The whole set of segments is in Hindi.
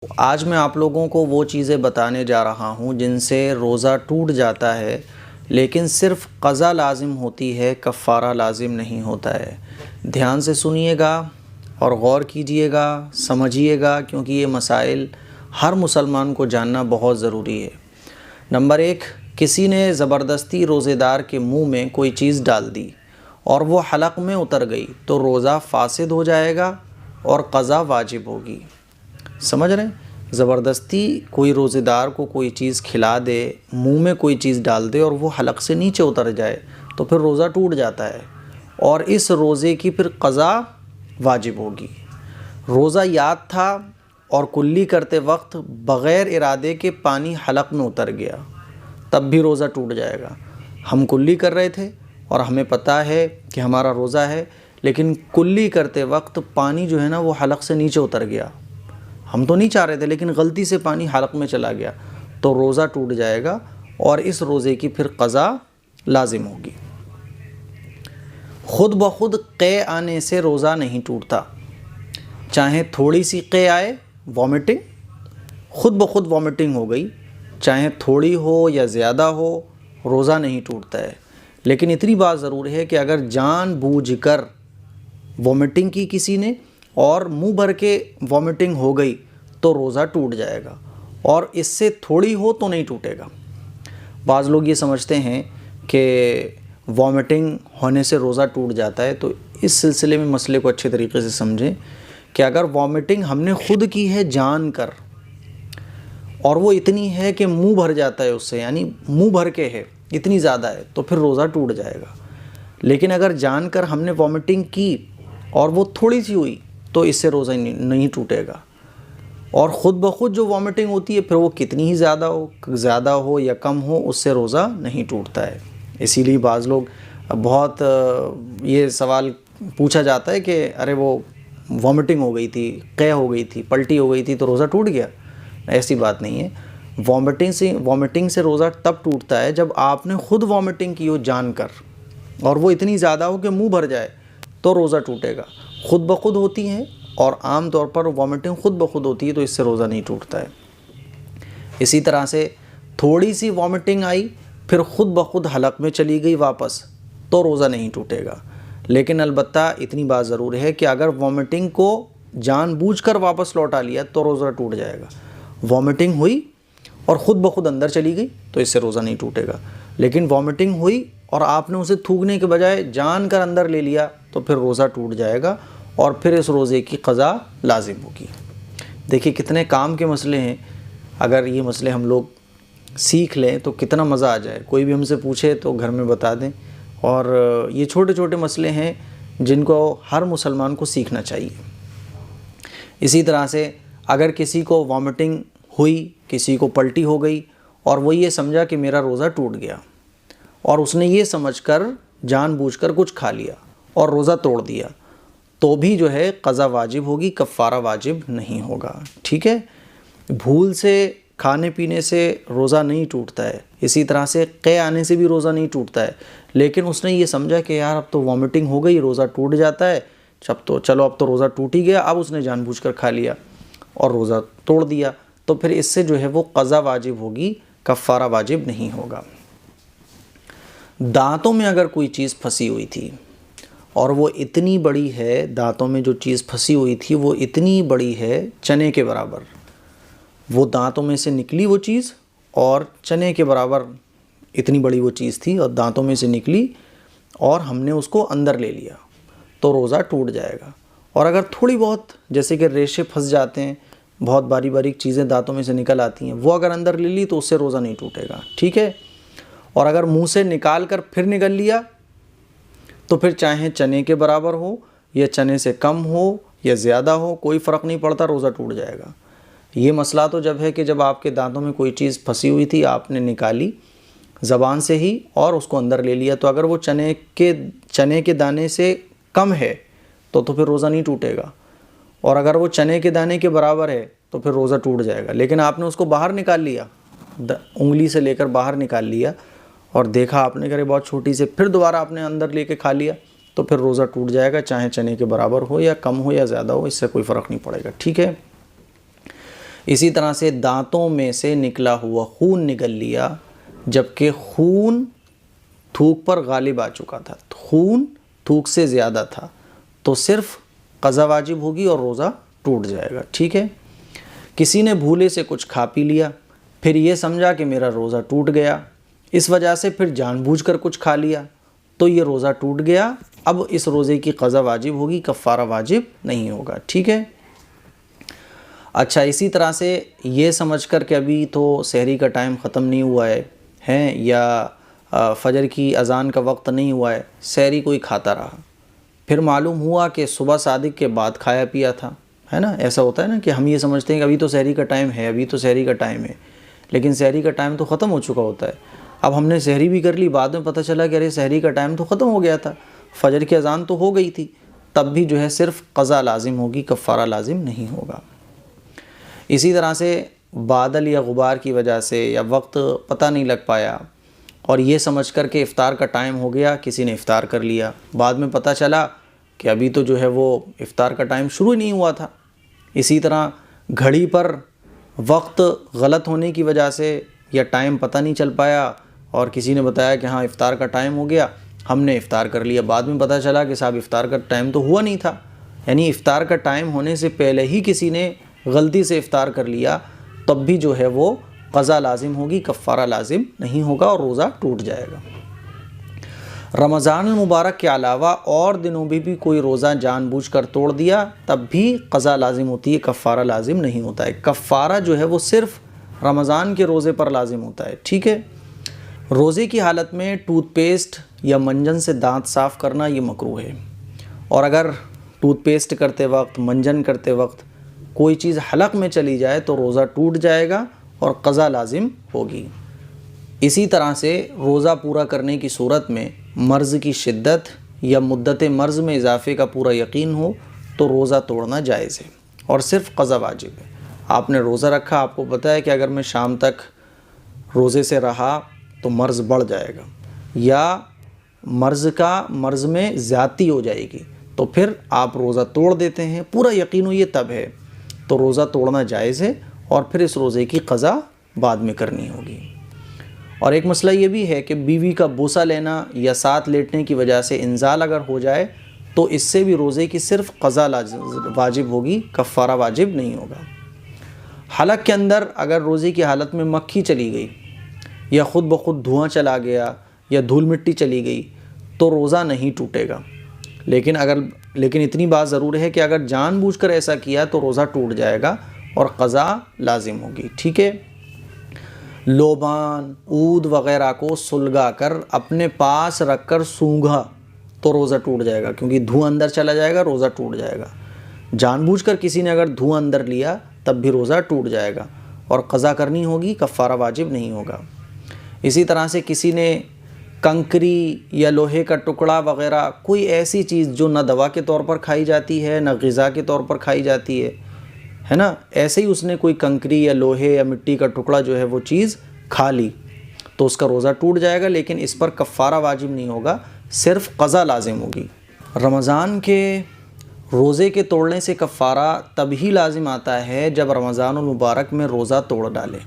आज मैं आप लोगों को वो चीज़ें बताने जा रहा हूँ जिनसे रोज़ा टूट जाता है, लेकिन सिर्फ़ क़ज़ा लाज़िम होती है, कफ़ारा लाज़िम नहीं होता है। ध्यान से सुनिएगा और गौर कीजिएगा, समझिएगा, क्योंकि ये मसाइल हर मुसलमान को जानना बहुत ज़रूरी है। नंबर 1, किसी ने ज़बरदस्ती रोज़ेदार के मुँह में कोई चीज़ डाल दी और वो हलक़ में उतर गई तो रोज़ा फ़ासिद हो जाएगा और क़ज़ा वाजिब होगी। समझ रहे हैं? ज़बरदस्ती कोई रोज़ेदार को कोई चीज़ खिला दे, मुंह में कोई चीज़ डाल दे और वो हलक़ से नीचे उतर जाए तो फिर रोज़ा टूट जाता है और इस रोज़े की फिर क़ज़ा वाजिब होगी। रोज़ा याद था और कुल्ली करते वक्त बग़ैर इरादे के पानी हलक़ में उतर गया, तब भी रोज़ा टूट जाएगा। हम कुल्ली कर रहे थे और हमें पता है कि हमारा रोज़ा है, लेकिन कुल्ली करते वक्त पानी जो है ना वो हलक़ से नीचे उतर गया। हम तो नहीं चाह रहे थे, लेकिन गलती से पानी हलक़ में चला गया तो रोज़ा टूट जाएगा और इस रोज़े की फिर क़ज़ा लाज़िम होगी। ख़ुद ब खुद क़े आने से रोज़ा नहीं टूटता, चाहे थोड़ी सी क़े आए, वॉमिटिंग, ख़ुद ब खुद वॉमिटिंग हो गई, चाहे थोड़ी हो या ज़्यादा हो, रोज़ा नहीं टूटता है। लेकिन इतनी बात ज़रूर है कि अगर जानबूझकर वॉमिटिंग की किसी ने और मुंह भर के वॉमिटिंग हो गई तो रोज़ा टूट जाएगा, और इससे थोड़ी हो तो नहीं टूटेगा। बाज़ लोग ये समझते हैं कि वॉमिटिंग होने से रोज़ा टूट जाता है, तो इस सिलसिले में मसले को अच्छे तरीके से समझें कि अगर वॉमिटिंग हमने ख़ुद की है जानकर और वो इतनी है कि मुंह भर जाता है उससे, यानी मुंह भर के है, इतनी ज़्यादा है, तो फिर रोज़ा टूट जाएगा। लेकिन अगर जानकर हमने वॉमिटिंग की और वो थोड़ी सी हुई तो इससे रोज़ा नहीं टूटेगा। और ख़ुद ब खुद जो वॉमिटिंग होती है, फिर वो कितनी ही ज़्यादा हो या कम हो, उससे रोज़ा नहीं टूटता है। इसीलिए बाज़ लोग बहुत ये सवाल पूछा जाता है कि अरे वो वॉमिटिंग हो गई थी, क़े हो गई थी, पल्टी हो गई थी तो रोज़ा टूट गया। ऐसी बात नहीं है। वॉमिटिंग से रोज़ा तब टूटता है जब आपने ख़ुद वॉमिटिंग की हो जानकर, और वो इतनी ज़्यादा हो कि मुँह भर जाए, तो रोज़ा टूटेगा। ख़ुद ब खुद होती हैं और आम तौर पर वॉमिटिंग ख़ुद ब खुद होती है, तो इससे रोज़ा नहीं टूटता है। इसी तरह से थोड़ी सी वॉमिटिंग आई, फिर ख़ुद ब खुद हलक़ में चली गई वापस, तो रोज़ा नहीं टूटेगा। लेकिन अलबत्ता इतनी बात ज़रूर है कि अगर वॉमिटिंग को जानबूझकर वापस लौटा लिया तो रोज़ा टूट जाएगा। वॉमिटिंग हुई और ख़ुद ब खुद अंदर चली गई तो इससे रोज़ा नहीं टूटेगा। लेकिन वॉमिटिंग हुई और आपने उसे थूकने के बजाय जानकर अंदर ले लिया तो फिर रोज़ा टूट जाएगा और फिर इस रोज़े की क़ज़ा लाज़िम होगी। देखिए कितने काम के मसले हैं, अगर ये मसले हम लोग सीख लें तो कितना मज़ा आ जाए। कोई भी हमसे पूछे तो घर में बता दें, और ये छोटे छोटे मसले हैं जिनको हर मुसलमान को सीखना चाहिए। इसी तरह से अगर किसी को वॉमिटिंग हुई, किसी को पल्टी हो गई और वो ये समझा कि मेरा रोज़ा टूट गया, और उसने ये समझकर जानबूझकर कुछ खा लिया और रोज़ा तोड़ दिया, तो भी जो है क़ज़ा वाजिब होगी, कफ़ारा वाजिब नहीं होगा। ठीक है? भूल से खाने पीने से रोज़ा नहीं टूटता है, इसी तरह से क़े आने से भी रोज़ा नहीं टूटता है। लेकिन उसने ये समझा कि यार अब तो वॉमिटिंग हो गई, रोज़ा टूट जाता है, अब तो रोज़ा टूट ही गया, अब उसने जानबूझकर खा लिया और रोज़ा तोड़ दिया, तो फिर इससे जो है वो क़ज़ा वाजिब होगी, कफ़ारा वाजिब नहीं होगा। दांतों में अगर कोई चीज़ फंसी हुई थी और वो इतनी बड़ी है, दांतों में जो चीज़ फंसी हुई थी वो इतनी बड़ी है चने के बराबर, वो दांतों में से निकली वो चीज़ और चने के बराबर इतनी बड़ी वो चीज़ थी और दांतों में से निकली और हमने उसको अंदर ले लिया, तो रोज़ा टूट जाएगा। और अगर थोड़ी बहुत, जैसे कि रेशे फंस जाते हैं, बहुत बारीक बारीक चीज़ें दांतों में से निकल आती हैं, वो अगर अंदर ले ली तो उससे रोज़ा नहीं टूटेगा। ठीक है? और अगर मुंह से निकाल कर फिर निगल लिया तो फिर चाहे चने के बराबर हो या चने से कम हो या ज़्यादा हो, कोई फ़र्क नहीं पड़ता, रोज़ा टूट जाएगा। ये मसला तो जब है कि जब आपके दांतों में कोई चीज़ फंसी हुई थी, आपने निकाली ज़बान से ही और उसको अंदर ले लिया, तो अगर वो चने के दाने से कम है तो फिर रोज़ा नहीं टूटेगा, और अगर वो चने के दाने के बराबर है तो फिर रोज़ा टूट जाएगा। लेकिन आपने उसको बाहर निकाल लिया, उंगली से लेकर बाहर निकाल लिया और देखा आपने कि बहुत छोटी से, फिर दोबारा आपने अंदर लेके खा लिया, तो फिर रोज़ा टूट जाएगा, चाहे चने के बराबर हो या कम हो या ज़्यादा हो, इससे कोई फ़र्क नहीं पड़ेगा। ठीक है? इसी तरह से दांतों में से निकला हुआ खून निगल लिया जबकि खून थूक पर गालिब आ चुका था, खून थूक से ज़्यादा था, तो सिर्फ क़ज़ा वाजिब होगी और रोज़ा टूट जाएगा। ठीक है। किसी ने भूले से कुछ खा पी लिया, फिर ये समझा कि मेरा रोज़ा टूट गया, इस वजह से फिर जानबूझकर कुछ खा लिया, तो ये रोज़ा टूट गया। अब इस रोज़े की क़ज़ा वाजिब होगी, कफ़ारा वाजिब नहीं होगा। ठीक है। अच्छा, इसी तरह से ये समझकर कि अभी तो सहरी का टाइम ख़त्म नहीं हुआ है या फ़जर की अज़ान का वक्त नहीं हुआ है, सहरी कोई खाता रहा, फिर मालूम हुआ कि सुबह सादिक के बाद खाया पिया था, है ना। ऐसा होता है ना कि हम ये समझते हैं कि अभी तो सहरी का टाइम है, अभी तो सहरी का टाइम है, लेकिन सहरी का टाइम तो ख़त्म हो चुका होता है। अब हमने सहरी भी कर ली, बाद में पता चला कि अरे सहरी का टाइम तो ख़त्म हो गया था, फ़जर की अज़ान तो हो गई थी, तब भी जो है सिर्फ क़ज़ा लाजिम होगी, कफ़ारा लाजिम नहीं होगा। इसी तरह से बादल या गुबार की वजह से या वक्त पता नहीं लग पाया और ये समझ कर के इफ़्तार का टाइम हो गया, किसी ने इफ़्तार कर लिया, बाद में पता चला कि अभी तो जो है वो इफ़्तार का टाइम शुरू ही नहीं हुआ था। इसी तरह घड़ी पर वक्त गलत होने की वजह से या टाइम पता नहीं चल पाया और किसी ने बताया कि हाँ इफ़्तार का टाइम हो गया, हमने इफ़्तार कर लिया, बाद में पता चला कि साहब इफ़्तार का टाइम तो हुआ नहीं था। यानी इफ़्तार का टाइम होने से पहले ही किसी ने गलती से इफ़्तार कर लिया, तब भी जो है वो क़ज़ा लाजिम होगी, कफ़ारा लाजिम नहीं होगा और रोज़ा टूट जाएगा। रमज़ान मुबारक के अलावा और दिनों में भी कोई रोज़ा जानबूझकर तोड़ दिया, तब भी क़ज़ा लाजिम होती है, कफ़ारा लाजिम नहीं होता है। कफ़ारा जो है वो सिर्फ़ रमज़ान के रोज़े पर लाजिम होता है। ठीक है। रोज़े की हालत में टूथपेस्ट या मंजन से दांत साफ़ करना ये मकरूह है, और अगर टूथपेस्ट करते वक्त, मंजन करते वक्त कोई चीज़ हलक में चली जाए तो रोज़ा टूट जाएगा और क़ज़ा लाजिम होगी। इसी तरह से रोज़ा पूरा करने की सूरत में मर्ज़ की शिद्दत या मुद्दत मर्ज़ में इजाफ़े का पूरा यकीन हो तो रोज़ा तोड़ना जायज़ है और सिर्फ़ क़ज़ा वाजिब है। आपने रोज़ा रखा, आपको पता है कि अगर मैं शाम तक रोज़े से रहा तो मर्ज़ बढ़ जाएगा या मर्ज़ में ज़्यादती हो जाएगी, तो फिर आप रोज़ा तोड़ देते हैं, पूरा यकीन हो ये तब है, तो रोज़ा तोड़ना जायज़ है और फिर इस रोज़े की क़ज़ा बाद में करनी होगी। और एक मसला ये भी है कि बीवी का बोसा लेना या साथ लेटने की वजह से इंज़ाल अगर हो जाए तो इससे भी रोज़े की सिर्फ़ क़ज़ा वाजिब होगी, कफ़ारा वाजिब नहीं होगा। हलक के अंदर अगर रोज़े की हालत में मक्खी चली गई या ख़ुद ब खुद धुआं चला गया या धूल मिट्टी चली गई तो रोज़ा नहीं टूटेगा, लेकिन इतनी बात ज़रूर है कि अगर जानबूझकर ऐसा किया तो रोज़ा टूट जाएगा और क़ज़ा लाजिम होगी। ठीक है। लोबान, ऊद वग़ैरह को सुलगा कर अपने पास रख कर सूंघा तो रोज़ा टूट जाएगा, क्योंकि धुआं अंदर चला जाएगा, रोज़ा टूट जाएगा। जानबूझकर किसी ने अगर धुआं अंदर लिया तब भी रोज़ा टूट जाएगा और क़ज़ा करनी होगी, कफ़ारा वाजिब नहीं होगा। इसी तरह से किसी ने कंकरी या लोहे का टुकड़ा वग़ैरह, कोई ऐसी चीज़ जो ना दवा के तौर पर खाई जाती है ना ग़िज़ा के तौर पर खाई जाती है ना, ऐसे ही उसने कोई कंकरी या लोहे या मिट्टी का टुकड़ा जो है वो चीज़ खा ली तो उसका रोज़ा टूट जाएगा, लेकिन इस पर कफ़ारा वाजिब नहीं होगा, सिर्फ़ क़ज़ा लाजिम होगी। रमज़ान के रोज़े के तोड़ने से कफ़ारा तभी लाजिम आता है जब रमज़ानुल मुबारक में रोज़ा तोड़ डाले।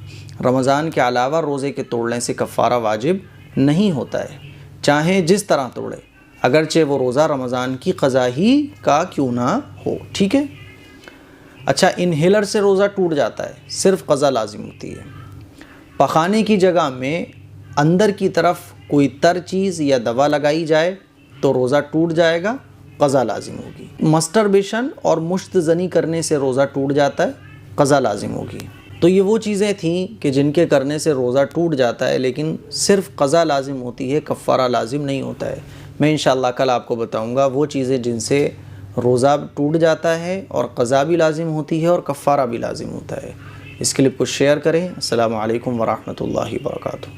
रमज़ान के अलावा रोज़े के तोड़ने से कफ़ारा वाजिब नहीं होता है, चाहे जिस तरह तोड़े, अगरचे वो रोज़ा रमज़ान की क़ज़ा ही का क्यों ना हो। ठीक है। अच्छा, इन्हेलर से रोज़ा टूट जाता है, सिर्फ़ क़ज़ा लाजिम होती है। पखाने की जगह में अंदर की तरफ कोई तर चीज़ या दवा लगाई जाए तो रोज़ा टूट जाएगा, क़ज़ा लाजिम होगी। मस्टरबेशन और मुश्तज़नी करने से रोज़ा टूट जाता है, क़ज़ा लाजिम होगी। तो ये वो चीज़ें थीं कि जिनके करने से रोज़ा टूट जाता है, लेकिन सिर्फ़ क़ज़ा लाजिम होती है, कफ़ारा लाजिम नहीं होता है। मैं इंशाअल्लाह कल आपको बताऊँगा वो चीज़ें जिनसे रोज़ा टूट जाता है और क़ज़ा भी लाजिम होती है और कफ़ारा भी लाजिम होता है। इस क्लिप को शेयर करें। अस्सलामु अलैकुम वरहमतुल्लाहि वबरकातुहू।